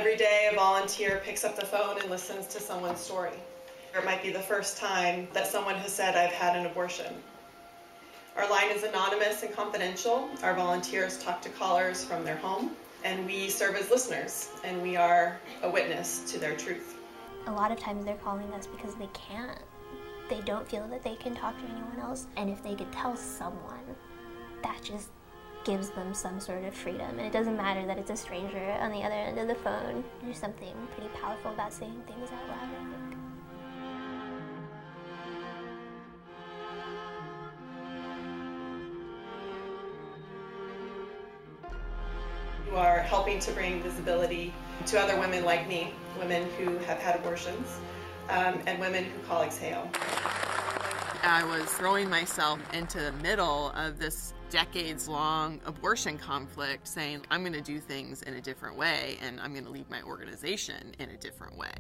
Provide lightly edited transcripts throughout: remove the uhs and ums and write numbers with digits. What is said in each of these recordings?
Every day a volunteer picks up the phone and listens to someone's story. It might be the first time that someone has said, "I've had an abortion." Our line is anonymous and confidential. Our volunteers talk to callers from their home, and we serve as listeners, and we are a witness to their truth. A lot of times they're calling us because they can't. They don't feel that they can talk to anyone else, and if they could tell someone, that just gives them some sort of freedom. And it doesn't matter that it's a stranger on the other end of the phone. There's something pretty powerful about saying things out loud, I think. You are helping to bring visibility to other women like me, women who have had abortions, and women who call exhale. I was throwing myself into the middle of this decades-long abortion conflict, saying, I'm going to do things in a different way, and I'm going to lead my organization in a different way.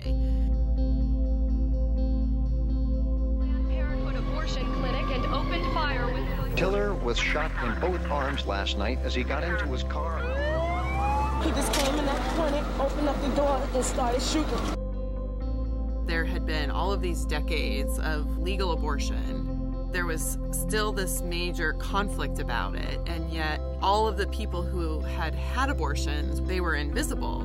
Planned Parenthood abortion clinic and opened fire with... Tiller was shot in both arms last night as he got into his car. He just came in that clinic, opened up the door, and started shooting. There had been all of these decades of legal abortion. There was still this major conflict about it, and yet all of the people who had had abortions, they were invisible.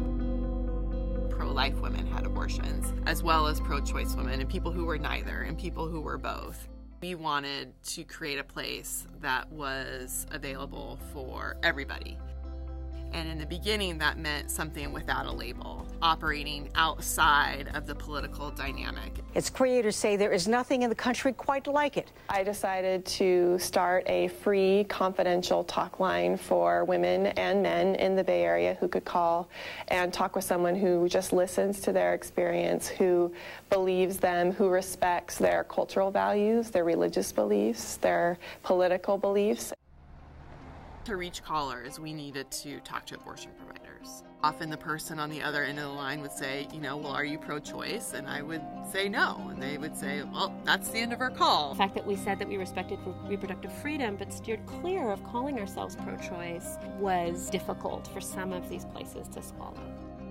Pro-life women had abortions, as well as pro-choice women, and people who were neither, and people who were both. We wanted to create a place that was available for everybody. And in the beginning, that meant something without a label, operating outside of the political dynamic. Its creators say there is nothing in the country quite like it. I decided to start a free, confidential talk line for women and men in the Bay Area who could call and talk with someone who just listens to their experience, who believes them, who respects their cultural values, their religious beliefs, their political beliefs. To reach callers, we needed to talk to abortion providers. Often the person on the other end of the line would say, well, are you pro-choice? And I would say no. And they would say, well, that's the end of our call. The fact that we said that we respected reproductive freedom but steered clear of calling ourselves pro-choice was difficult for some of these places to swallow.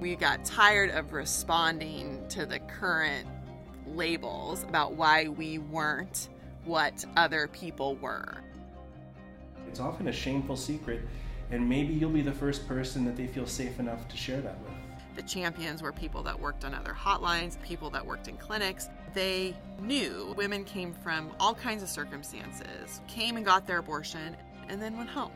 We got tired of responding to the current labels about why we weren't what other people were. It's often a shameful secret, and maybe you'll be the first person that they feel safe enough to share that with. The champions were people that worked on other hotlines, people that worked in clinics. They knew women came from all kinds of circumstances, came and got their abortion, and then went home.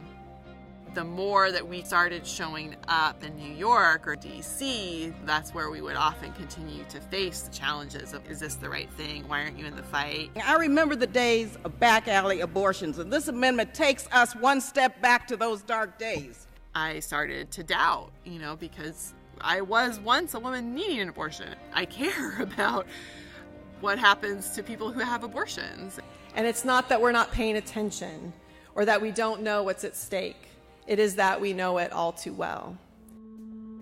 The more that we started showing up in New York or DC, that's where we would often continue to face the challenges of, is this the right thing? Why aren't you in the fight? I remember the days of back alley abortions, and this amendment takes us one step back to those dark days. I started to doubt, because I was once a woman needing an abortion. I care about what happens to people who have abortions. And it's not that we're not paying attention or that we don't know what's at stake. It is that we know it all too well.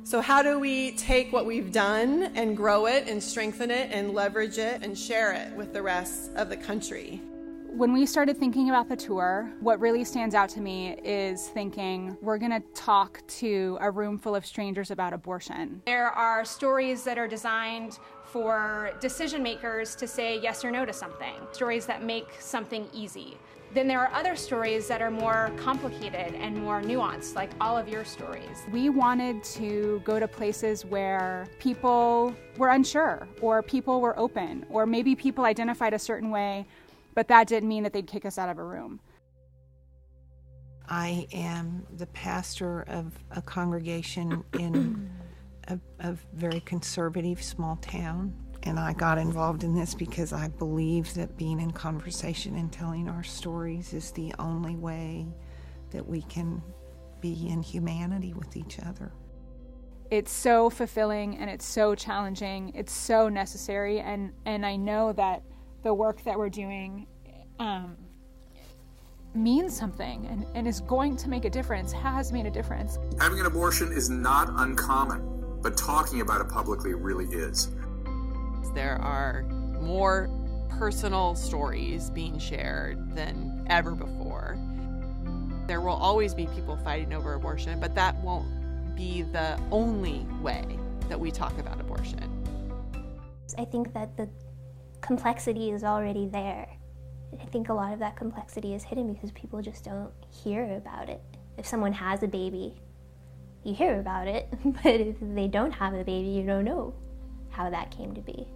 So how do we take what we've done and grow it and strengthen it and leverage it and share it with the rest of the country? When we started thinking about the tour, what really stands out to me is thinking we're going to talk to a room full of strangers about abortion. There are stories that are designed for decision makers to say yes or no to something, stories that make something easy. Then there are other stories that are more complicated and more nuanced, like all of your stories. We wanted to go to places where people were unsure, or people were open, or maybe people identified a certain way, but that didn't mean that they'd kick us out of a room. I am the pastor of a congregation in a very conservative small town. And I got involved in this because I believe that being in conversation and telling our stories is the only way that we can be in humanity with each other. It's so fulfilling and it's so challenging. It's so necessary. And I know that the work that we're doing means something and is going to make a difference, has made a difference. Having an abortion is not uncommon, but talking about it publicly really is. There are more personal stories being shared than ever before. There will always be people fighting over abortion, but that won't be the only way that we talk about abortion. I think that the complexity is already there. I think a lot of that complexity is hidden because people just don't hear about it. If someone has a baby, you hear about it, but if they don't have a baby, you don't know how that came to be.